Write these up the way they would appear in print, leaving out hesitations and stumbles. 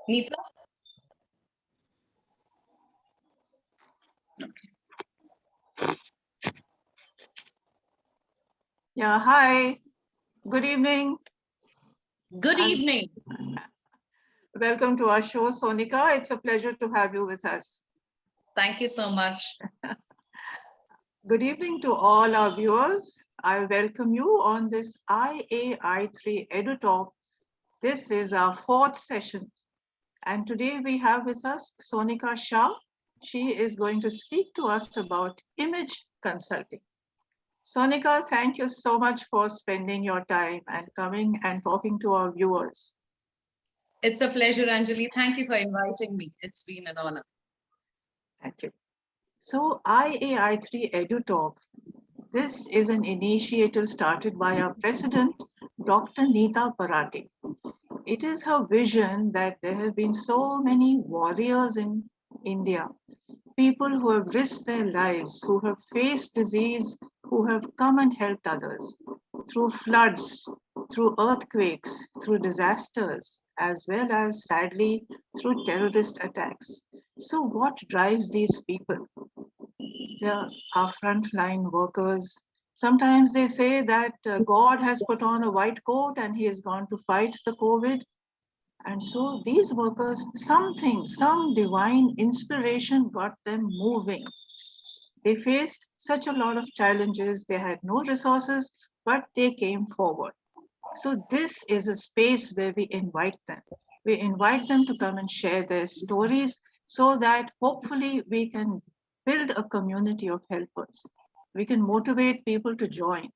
Neeta? Yeah, hi. Good evening. Good And evening. welcome to our show, Sonika. It's a pleasure to have you with us. Thank you so much. Good evening to all our viewers. I welcome you on this IAI3 EduTalk. This is our fourth session. And today we have with us Sonika Shah. She is going to speak to us about image consulting. Sonika, thank you so much for spending your time and coming and talking to our viewers. It's a pleasure, Anjali. Thank you for inviting me. It's been an honor. Thank you. So IAI3 EduTalk, this is an initiative started by our president, Dr. Neeta Parakh. It is her vision that there have been so many warriors in India, people who have risked their lives, who have faced disease, who have come and helped others through floods, through earthquakes, through disasters, as well as sadly through terrorist attacks. So, what drives these people? They're our frontline workers. Sometimes they say that God has put on a white coat and he has gone to fight the COVID. And so these workers, something, some divine inspiration got them moving. They faced such a lot of challenges. They had no resources, but they came forward. So this is a space where we invite them. We invite them to come and share their stories so that hopefully we can build a community of helpers. We can motivate people to join.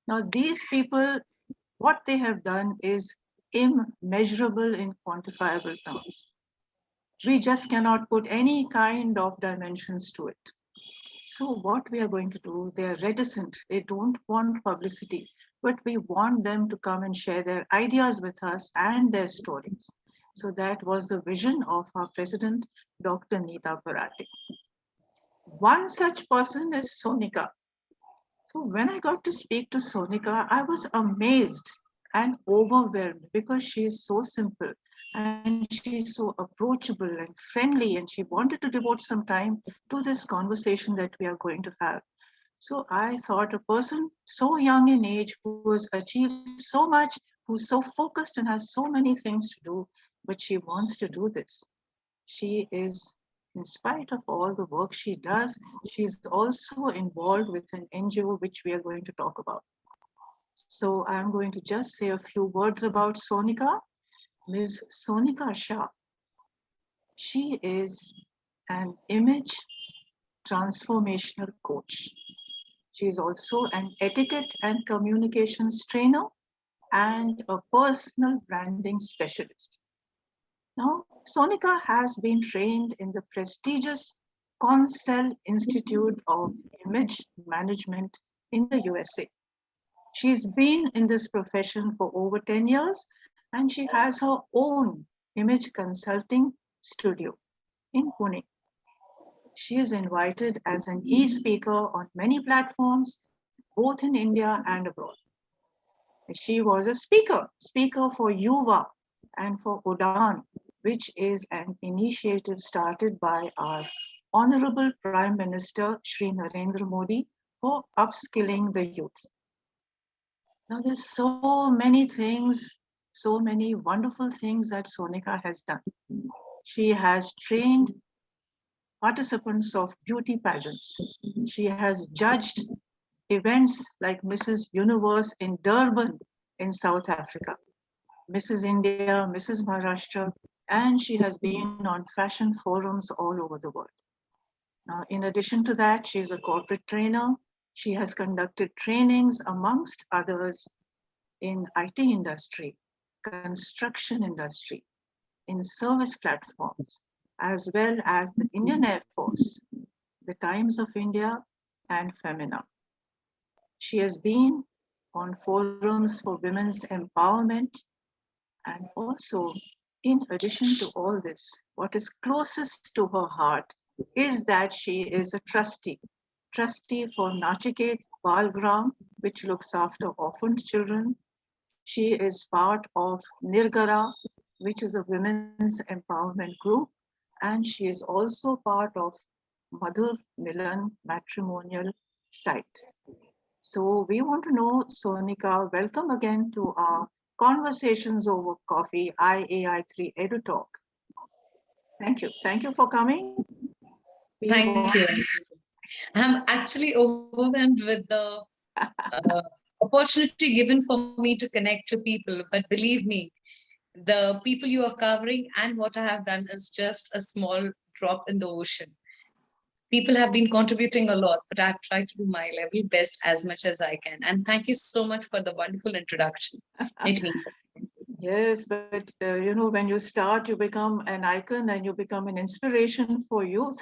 Now, these people, what they have done is immeasurable in quantifiable terms. We just cannot put any kind of dimensions to it. So, what we are going to do, they're reticent, they don't want publicity, but we want them to come and share their ideas with us and their stories. So, that was the vision of our president, Dr. Neeta Parakh. One such person is Sonika. So, when I got to speak to Sonika, I was amazed and overwhelmed because she is so simple and she's so approachable and friendly, and she wanted to devote some time to this conversation that we are going to have. So I thought a person so young in age who has achieved so much, who's so focused and has so many things to do, but she wants to do this. She is, in spite of all the work she does, she's also involved with an NGO which we are going to talk about. So I'm going to just say a few words about Sonika. Ms. Sonika Shah. She is an image transformational coach. She is also an etiquette and communications trainer and a personal branding specialist. Now, Sonika has been trained in the prestigious Consell Institute of Image Management in the USA. She's been in this profession for over 10 years and she has her own image consulting studio in Pune. She is invited as an e-speaker on many platforms, both in India and abroad. She was a speaker for Yuva and for Udan, which is an initiative started by our Honorable Prime Minister Shri Narendra Modi for upskilling the youth. Now, there's so many things, so many wonderful things that Sonika has done. She has trained participants of beauty pageants. She has judged events like Mrs. Universe in Durban in South Africa, Mrs. India, Mrs. Maharashtra, and she has been on fashion forums all over the world. Now, in addition to that, she is a corporate trainer. She has conducted trainings, amongst others, in IT industry, construction industry, in service platforms, as well as the Indian Air Force, the Times of India, and Femina. She has been on forums for women's empowerment, and also, in addition to all this, what is closest to her heart is that she is a trustee for Nachiket Balgram, which looks after orphaned children. She is part of Nirgara, which is a women's empowerment group, and she is also part of Madhur Milan matrimonial site. So we want to know, Sonika, welcome again to our Conversations Over Coffee IAI3 Edu Talk. Thank you. Thank you for coming. We Thank want you. I'm actually overwhelmed with the opportunity given for me to connect to people. But believe me, the people you are covering and what I have done is just a small drop in the ocean. People have been contributing a lot, but I've tried to do my level best as much as I can. And thank you so much for the wonderful introduction. It means Yes, but when you start, you become an icon and you become an inspiration for youth.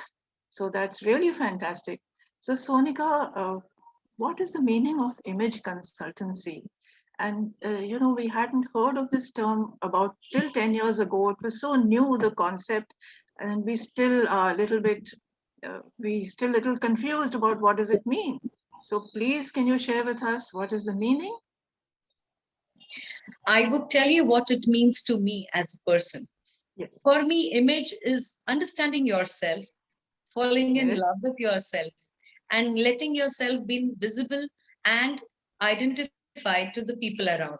So that's really fantastic. So, Sonika, what is the meaning of image consultancy? And we hadn't heard of this term about till 10 years ago. It was so new, the concept, and we still are a little bit, we still a little confused about what does it mean. So please, can you share with us what is the meaning? I would tell you what it means to me as a person. Yes. For me, image is understanding yourself, falling in Yes. love with yourself, and letting yourself be visible and identified to the people around.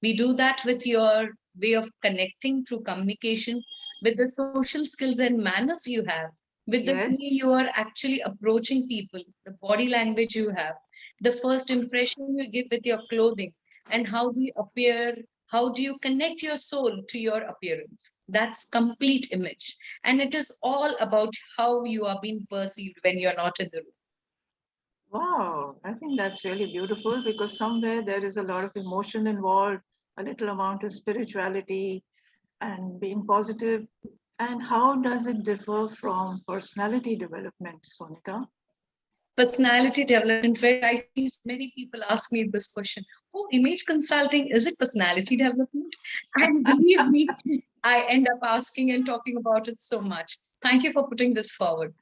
We do that with your way of connecting through communication, with the social skills and manners you have, with the way Yes. you are actually approaching people, the body language you have, the first impression you give with your clothing, and how do you appear, how do you connect your soul to your appearance. That's complete image. And it is all about how you are being perceived when you're not in the room. Wow, I think that's really beautiful because somewhere there is a lot of emotion involved, a little amount of spirituality and being positive. And how does it differ from personality development, Sonika? Personality development, where I see many people ask me this question: oh, image consulting, is it personality development? And believe me, I end up asking and talking about it so much. Thank you for putting this forward.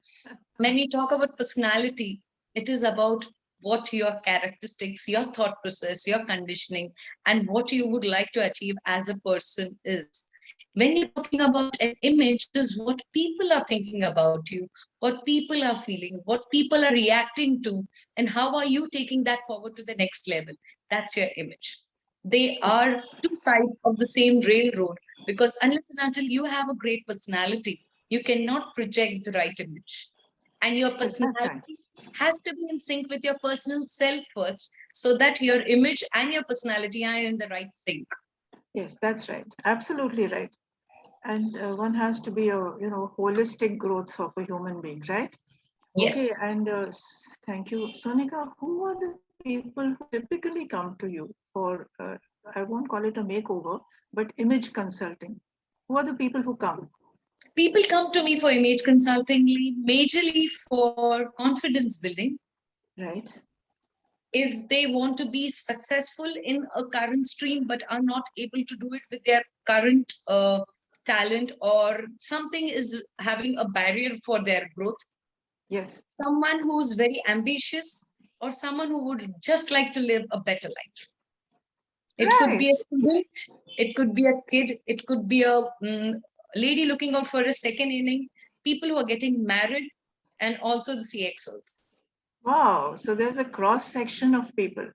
When we talk about personality, it is about what your characteristics, your thought process, your conditioning, and what you would like to achieve as a person is. When you're talking about an image, it is what people are thinking about you, what people are feeling, what people are reacting to, and how are you taking that forward to the next level. That's your image. They are two sides of the same railroad, because unless and until you have a great personality, you cannot project the right image. And your Yes, that's right. personality has to be in sync with your personal self first, so that your image and your personality are in the right sync. Yes, that's right. Absolutely right. And one has to be a holistic growth of a human being, right? Okay, Yes. and thank you, Sonika. Who are the people who typically come to you for? I won't call it a makeover, but image consulting. Who are the people who come? People come to me for image consulting, majorly for confidence building. Right. If they want to be successful in a current stream but are not able to do it with their current talent, or something is having a barrier for their growth, Yes. someone who's very ambitious, or someone who would just like to live a better life. It could be Right. a student, it could be a kid, it could be a lady looking out for a second inning, people who are getting married, and also the CXOs. Wow. So there's a cross section of people,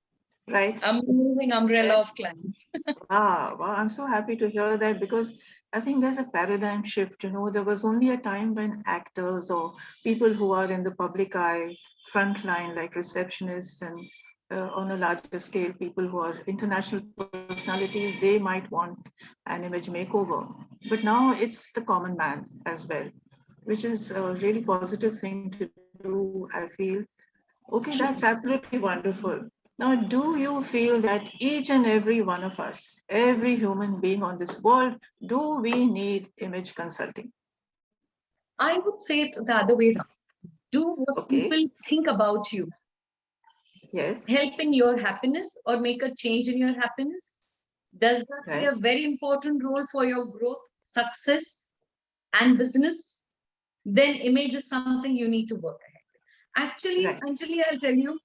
right? Amazing umbrella Yes. of clients. Wow. Wow. I'm so happy to hear that because I think there's a paradigm shift. There was only a time when actors or people who are in the public eye, front line, like receptionists and on a larger scale, people who are international personalities, they might want an image makeover. But now it's the common man as well, which is a really positive thing to do, I feel. Okay, that's absolutely wonderful. Now, do you feel that each and every one of us, every human being on this world, do we need image consulting? I would say it the other way around. Do what Okay, people think about you yes, help in your happiness or make a change in your happiness? Does that play right, a very important role for your growth, success, and business? Then image is something you need to work ahead. Actually, right, Anjali, I'll tell you,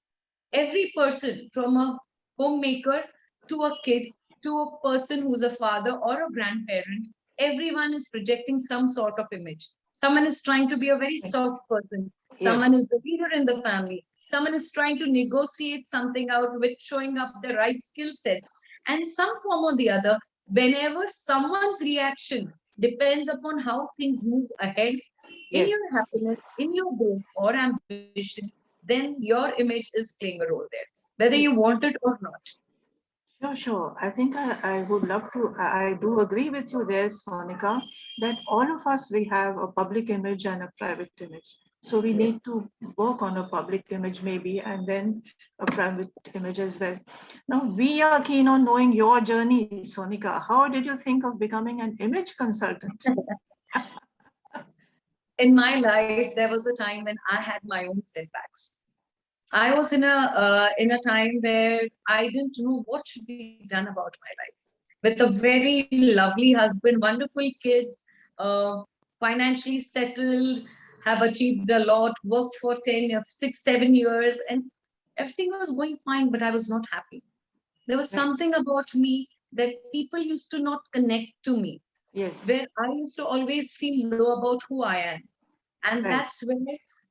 every person from a homemaker to a kid to a person who's a father or a grandparent, everyone is projecting some sort of image. Someone is trying to be a very Yes. soft person. Yes. Someone is the leader in the family. Someone is trying to negotiate something out with showing up the right skill sets. And some form or the other, whenever someone's reaction depends upon how things move ahead in Yes. your happiness, in your growth or ambition, then your image is playing a role there, whether you want it or not. Sure, sure. I think I would love to, I do agree with you there, Sonika, that all of us, we have a public image and a private image. So we Yes. need to work on a public image maybe, and then a private image as well. Now, we are keen on knowing your journey, Sonika. How did you think of becoming an image consultant? In my life, there was a time when I had my own setbacks. I was in a time where I didn't know what should be done about my life. With a very lovely husband, wonderful kids, uh, financially settled, have achieved a lot, worked for 10, 6, 7 years, and everything was going fine, but I was not happy. There was Right. something about me that people used to not connect to me, Yes. where I used to always feel low about who I am. And Right. that's when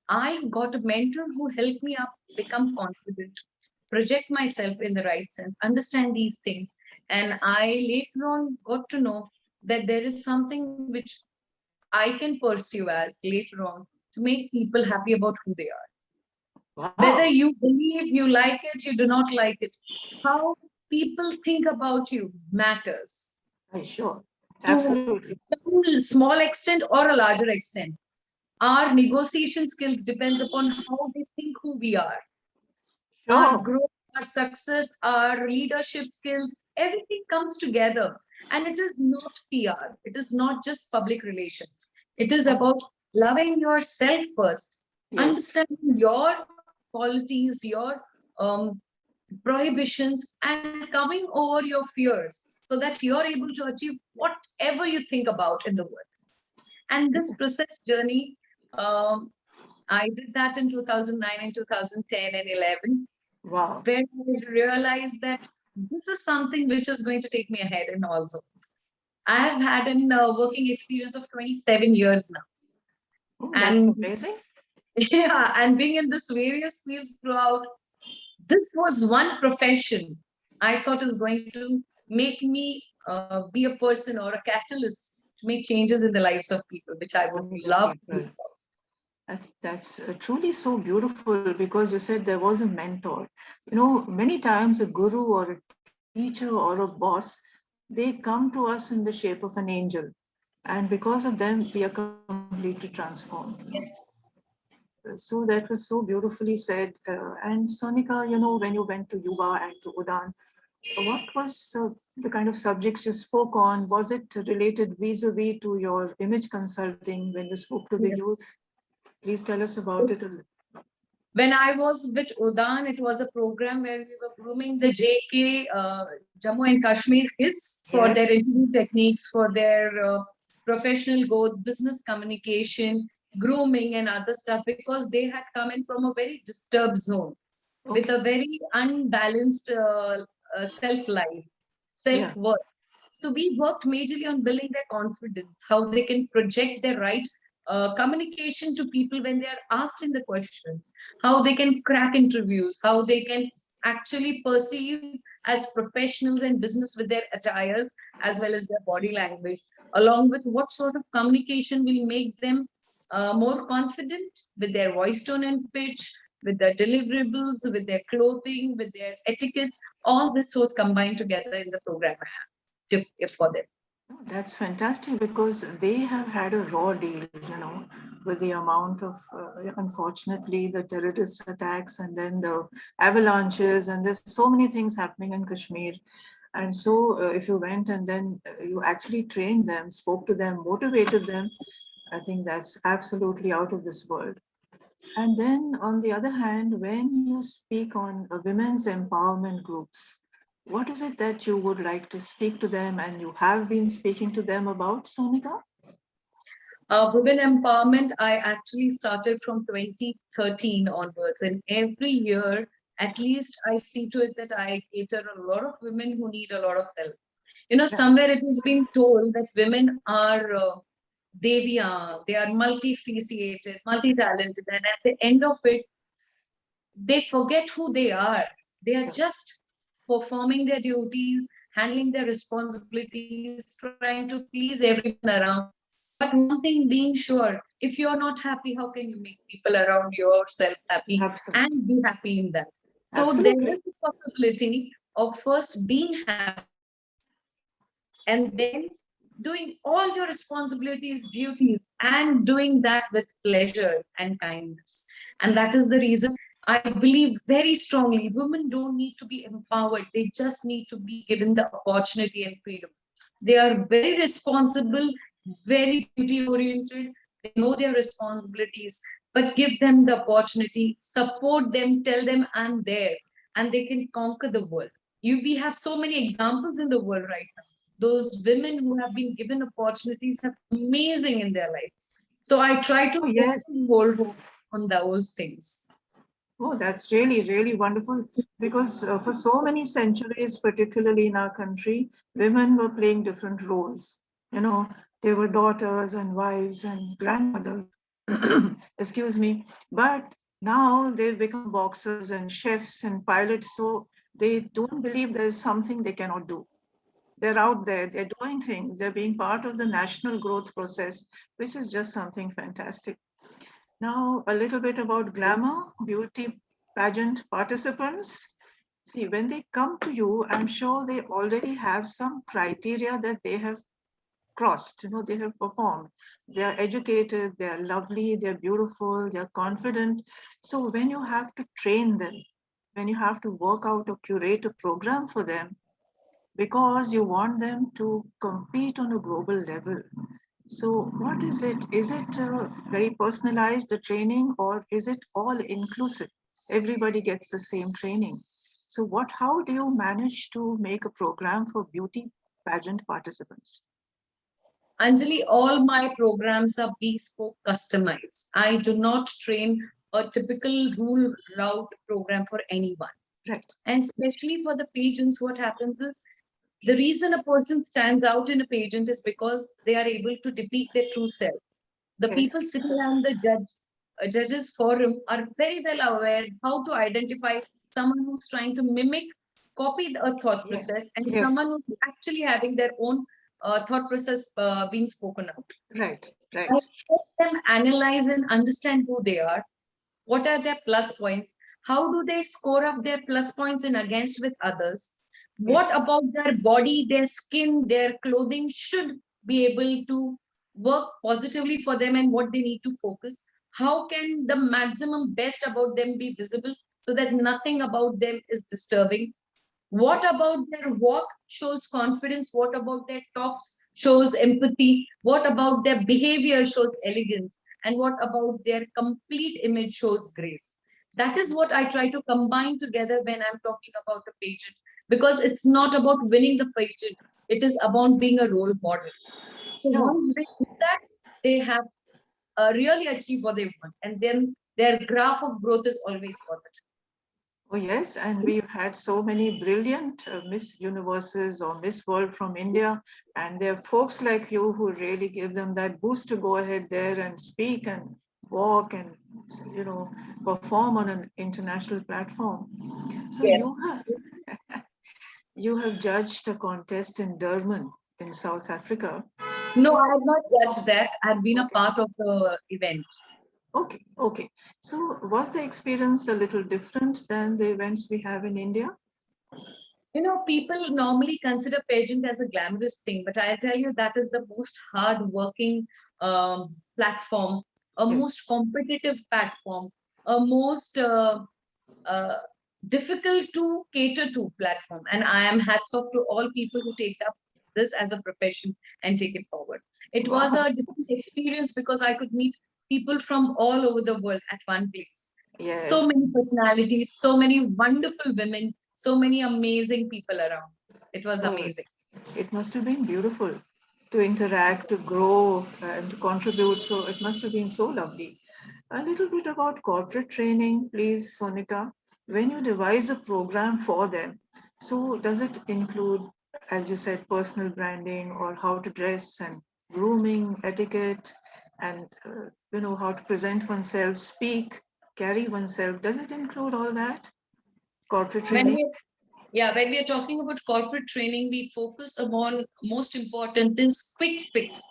I got a mentor who helped me up become confident, project myself in the right sense, understand these things. And I later on got to know that there is something which I can pursue as later on to make people happy about who they are. Whether Wow. you believe, you like it, you do not like it, how people think about you matters Sure. to Absolutely. some small extent or a larger extent. Our negotiation skills depends upon how they think who we are. Our Sure. growth, our success, our leadership skills, everything comes together. And it is not PR. It is not just public relations. It is Oh, about loving yourself first, yes. understanding your qualities, your um, prohibitions, and coming over your fears so that you're able to achieve whatever you think about in the world. And this process journey, um, I did that in 2009 and 2010 and 11, Wow. where I realized that this is something which is going to take me ahead in all zones. I have had an working experience of 27 years now. Oh, that's And amazing. yeah, and being in this various fields throughout, this was one profession I thought is going to make me be a person or a catalyst to make changes in the lives of people, which I would For the love to do. people. I think that's truly so beautiful because you said there was a mentor. You know, many times a guru or a teacher or a boss, they come to us in the shape of an angel. And because of them, we are completely transformed. Yes. So that was so beautifully said. And Sonika, you know, when you went to Yuva and to Udan, what was the kind of subjects you spoke on? Was it related vis-a-vis to your image consulting when you spoke to the Yes. youth? Please tell us about it a little. When I was with Udan, it was a program where we were grooming the JK, Jammu and Kashmir kids for their Yes. interview techniques, for their professional growth, business communication, grooming, and other stuff, because they had come in from a very disturbed zone with Okay. a very unbalanced self life, Yeah. self worth. So we worked majorly on building their confidence, how they can project their right communication to people when they are asked in the questions, how they can crack interviews, how they can actually perceive as professionals in business with their attires as well as their body language, along with what sort of communication will make them more confident with their voice tone and pitch, with their deliverables, with their clothing, with their etiquettes. All this was combined together in the program I have for them. Oh, that's fantastic because they have had a raw deal, you know, with the amount of, unfortunately, the terrorist attacks and then the avalanches, and there's so many things happening in Kashmir. And so, if you went and then you actually trained them, spoke to them, motivated them, I think that's absolutely out of this world. And then, on the other hand, when you speak on women's empowerment groups, what is it that you would like to speak to them and you have been speaking to them about, Sonika? Women empowerment, I actually started from 2013 onwards, and every year At least I see to it that I cater a lot of women who need a lot of help. Right. Somewhere it has been told that women are Deviya, they are multifaceted, multi-talented, and at the end of it, they forget who they are. They are Yes. just performing their duties, handling their responsibilities, trying to please everyone around. But one thing being sure, if you're not happy, how can you make people around yourself happy Absolutely. and be happy in that? So there Absolutely. is a possibility of first being happy and then doing all your responsibilities, duties, and doing that with pleasure and kindness. And that is the reason I believe very strongly women don't need to be empowered, they just need to be given the opportunity and freedom. They are very responsible, very duty oriented, they know their responsibilities, but give them the opportunity, support them, tell them I'm there, and they can conquer the world. We have so many examples in the world right now. Those women who have been given opportunities have amazing in their lives. So I try to Oh, put yes. whole hope on those things. Oh, that's really, really wonderful. Because for so many centuries, particularly in our country, women were playing different roles. You know, they were daughters and wives and grandmothers. Excuse me. But now they've become boxers and chefs and pilots. So they don't believe there's something they cannot do. They're out there, they're doing things, they're being part of the national growth process, which is just something fantastic. Now, a little bit about glamour, beauty pageant participants. See, when they come to you, I'm sure they already have some criteria that they have crossed, they have performed. They're educated, they're lovely, they're beautiful, they're confident. So when you have to train them, when you have to work out or curate a program for them, because you want them to compete on a global level. So, what is it? Is it very personalized, the training, or is it all inclusive? Everybody gets the same training. So, how do you manage to make a program for beauty pageant participants? Anjali, all my programs are bespoke customized. I do not train a typical rule route program for anyone. Right. And especially for the pageants, what happens is the reason a person stands out in a pageant is because they are able to depict their true self. The Yes. people sitting around the judges forum are very well aware how to identify someone who's trying to mimic, copy a thought Yes. process, and Yes. someone who's actually having their own thought process being spoken out. Right. I Right. help them analyze and understand who they are, what are their plus points, how do they score up their plus points in against with others, Yes. what about their body, their skin, their clothing should be able to work positively for them, and what they need to focus, how can the maximum best about them be visible so that nothing about them is disturbing, what about their walk shows confidence, what about their talks shows empathy, what about their behavior shows elegance, and what about their complete image shows grace. That is what I try to combine together when I'm talking about a pageant, because it's not about winning the pageant, it is about being a role model. So No. once they do that, they have really achieved what they want, and then their graph of growth is always positive. Oh, yes, and we've had so many brilliant Miss Universes or Miss World from India, and there are folks like you who really give them that boost to go ahead there and speak and walk and you know perform on an international platform. So Yes. you have judged a contest in Durban in South Africa. No, So I have not judged that. I have been a okay, part of the event. okay. So was the experience a little different than the events we have in India? People normally consider pageant as a glamorous thing, but I tell you that is the most hard-working platform, a Yes. most competitive platform, a most uh, difficult to cater to platform. And I am hats off to all people who take up this as a profession and take it forward. It was Wow. a different experience because I could meet people from all over the world at one place. So Yes. many personalities, so many wonderful women, so many amazing people around. It was Oh, amazing. it must have been beautiful to interact, to grow, and to contribute. So it must have been so lovely. A little bit about corporate training, please, Sonika. when you devise a program for them, so does it include, as you said, personal branding or how to dress and grooming etiquette and how to present oneself, speak, carry oneself? Does it include all that? Corporate When training? we Yeah, when we are talking about corporate training, we focus upon most important this quick fix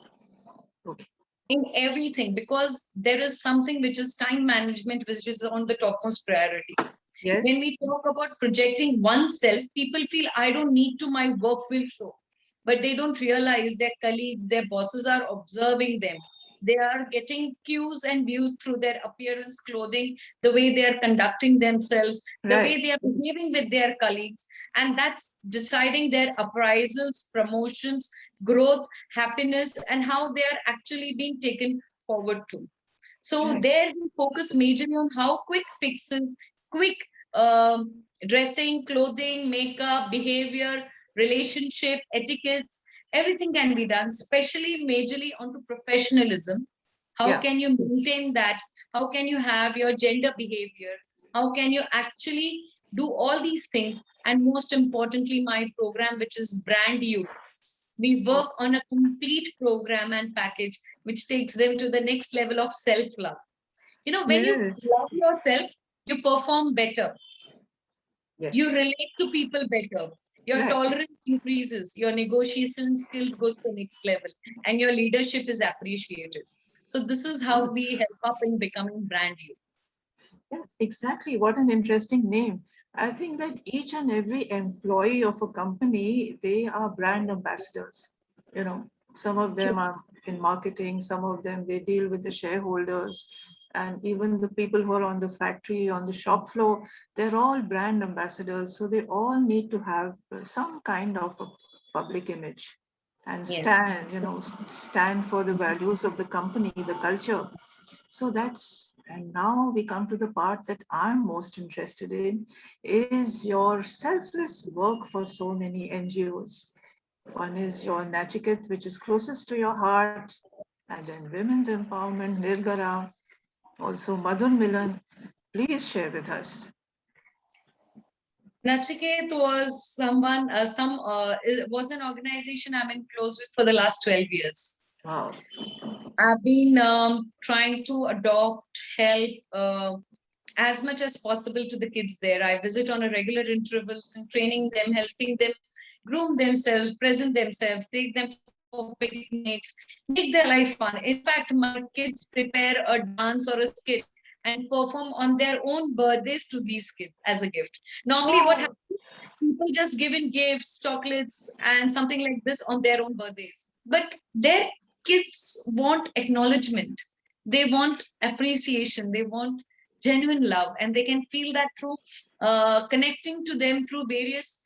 Okay. in everything, because there is something which is time management, which is on the topmost priority. Yes. When we talk about projecting oneself, people feel I don't need to, my work will show. But they don't realize their colleagues, their bosses are observing them. They are getting cues and views through their appearance, clothing, the way they are conducting themselves, the Right. way they are behaving with their colleagues. And that's deciding their appraisals, promotions, growth, happiness, and how they are actually being taken forward to. So Right. there we focus majorly on how quick fixes, quick dressing, clothing, makeup, behavior, relationship, etiquettes, everything can be done, especially majorly onto professionalism. How Yeah. can you maintain that? How can you have your gender behavior? How can you actually do all these things? And most importantly, my program, which is Brand You, we Oh, work on a complete program and package which takes them to the next level of self love. You know, when you yes. love yourself, you perform better, you Yes. relate to people better, your Right. tolerance increases, your negotiation skills goes to the next level, and your leadership is appreciated. So this is how Yes. we help up in becoming brand new. Yeah, exactly. What an interesting name. I think that each and every employee of a company, they are brand ambassadors. Some of them True. are in marketing, some of them they deal with the shareholders, and even the people who are on the factory, on the shop floor, they're all brand ambassadors. So they all need to have some kind of a public image and Yes. stand for the values of the company, the culture. So and now we come to the part that I'm most interested in is your selfless work for so many NGOs. One is your Nachikit, which is closest to your heart, and then Women's Empowerment, Nirgara, also Madhur Milan. Please share with us. Nachiket was it was an organization I'm in close with for the last 12 years. Wow. I've been trying to adopt, help as much as possible to the kids there. I visit on a regular intervals and training them, helping them groom themselves, present themselves, take them for picnics, make their life fun. In fact, my kids prepare a dance or a skit and perform on their own birthdays to these kids as a gift. Normally, what Oh, happens? People just give in gifts, chocolates, and something like this on their own birthdays. But their kids want acknowledgement. They want appreciation. They want genuine love, and they can feel that through connecting to them through various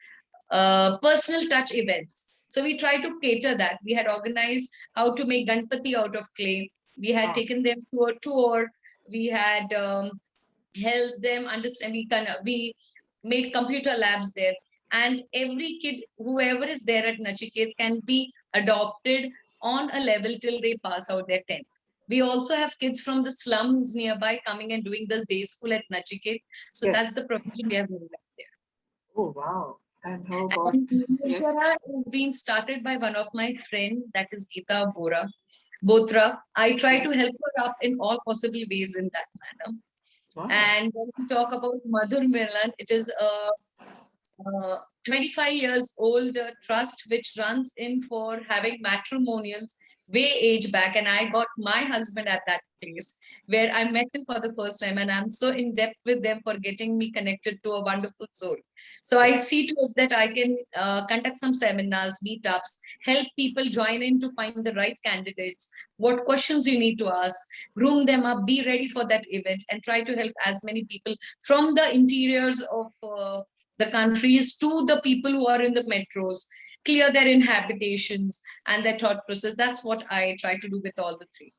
personal touch events. So we try to cater that. We had organized how to make Ganpati out of clay. We had wow. taken them to a tour. We had helped them understand. We made computer labs there, and every kid, whoever is there at Nachiket, can be adopted on a level till they pass out their 10th. We also have kids from the slums nearby coming and doing this day school at Nachiket. So Yes. that's the provision we have made up there. Oh, wow. And how about, And yes? Nirjara is being started by one of my friend, that is Geeta Botra. I try to help her up in all possible ways in that manner. Wow. And when we talk about Madhur Milan, it is a 25 years old trust which runs in for having matrimonials way age back. And I got my husband at that place where I met him for the first time. And I'm so in depth with them for getting me connected to a wonderful soul. So I see to it that I can conduct some seminars, meetups, help people join in to find the right candidates, what questions you need to ask, groom them up, be ready for that event, and try to help as many people from the interiors of the countries to the people who are in the metros, clear their inhabitations and their thought process. That's what I try to do with all the three.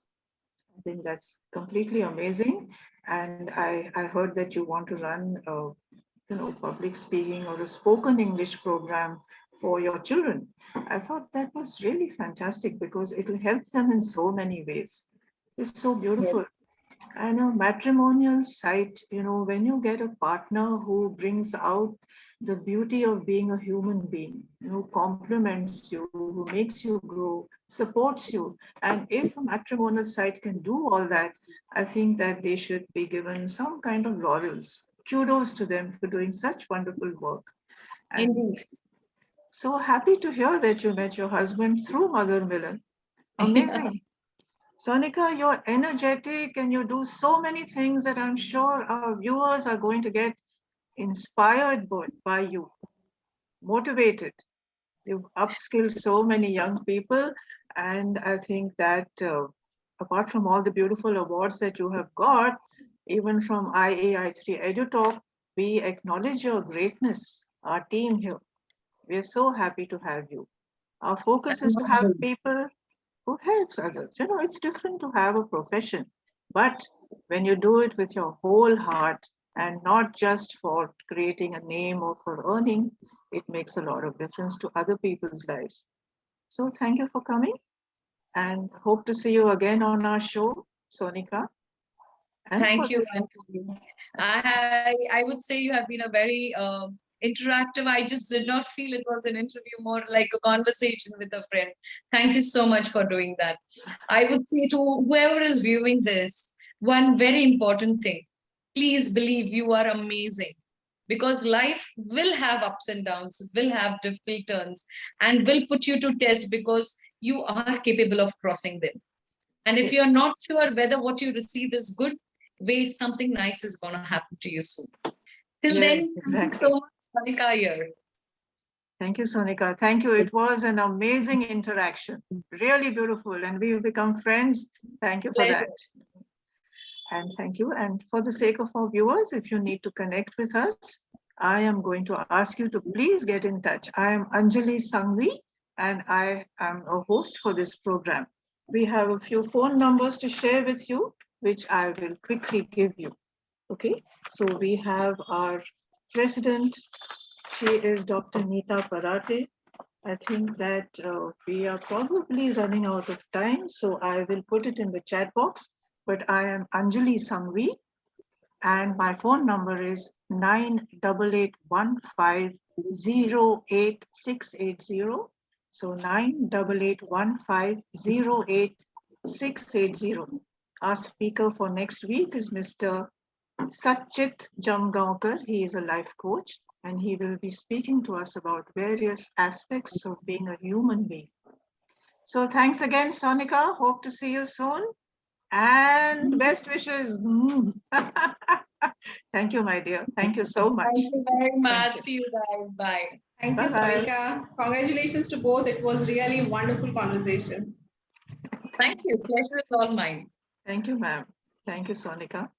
I think that's completely amazing. And I heard that you want to run public speaking or a spoken English program for your children. I thought that was really fantastic because it will help them in so many ways. It's so Yes. beautiful. And a matrimonial site, when you get a partner who brings out the beauty of being a human being, who compliments you, who makes you grow, supports you. And if a matrimonial site can do all that, I think that they should be given some kind of laurels. Kudos to them for doing such wonderful work. And Indeed. so happy to hear that you met your husband through Mother Millen. Amazing. Sonika, you're energetic and you do so many things that I'm sure our viewers are going to get inspired by you, motivated. You've upskilled so many young people. And I think that apart from all the beautiful awards that you have got, even from IAI3 EduTalk, we acknowledge your greatness, our team here. We're so happy to have you. Our focus is to have people who helps others. It's different to have a profession, but when you do it with your whole heart and not just for creating a name or for earning, it makes a lot of difference to other people's lives. So thank you for coming and hope to see you again on our show, Sonika. And Thank you, Anthony. I would say you have been a very interactive. I just did not feel it was an interview, more like a conversation with a friend. Thank you so much for doing that. I would say to whoever is viewing this, one very important thing, please believe you are amazing, because life will have ups and downs, will have difficult turns, and will put you to test because you are capable of crossing them. And if you're not sure whether what you receive is good, wait, something nice is going to happen to you soon. Till then, yes, thank you exactly. so much, Sonika here. Thank you, Sonika. Thank you. It was an amazing interaction, really beautiful, and we've become friends. Thank you for Pleasure. that. And thank you. And for the sake of our viewers, if you need to connect with us, I am going to ask you to please get in touch. I am Anjali Sangvi, and I am a host for this program. We have a few phone numbers to share with you, which I will quickly give you. Okay, so we have our president. She is Dr. Neeta Parate. I think that we are probably running out of time, so I will put it in the chat box. But I am Anjali Sangvi, and my phone number is 9881508680. So 9881508680. Our speaker for next week is Mr. Satchit Jamgaonkar. He is a life coach, and he will be speaking to us about various aspects of being a human being. So thanks again, Sonika. Hope to see you soon. And best wishes. Thank you, my dear. Thank you so much. Thank you very much. You. See you guys. Bye. Thank you, Bye-bye. Sonika. Congratulations to both. It was really a wonderful conversation. Thank you. Pleasure is all mine. Thank you, ma'am. Thank you, Sonika.